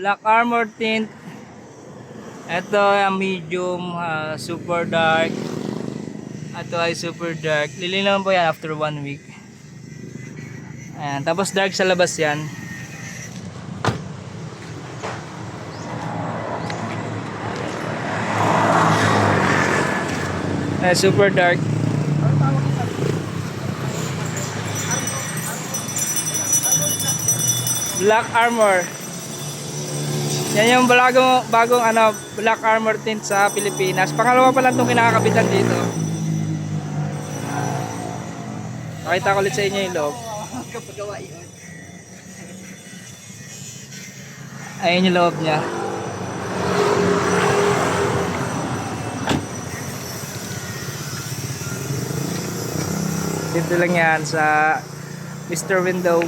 Black Armor tint. Ito ang medium, super dark. Ito ay super dark. Lilinawan po yan after 1 week. Ayan. Tapos dark sa labas yan. Super dark. Black Armor. Yan yung bagong Black Armor tint sa Pilipinas. Pangalawa pa lang itong kinakabitan dito. Pakita ko ulit sa inyo yung loob. Ayun yung loob niya. Dito lang yan sa Mr. Window.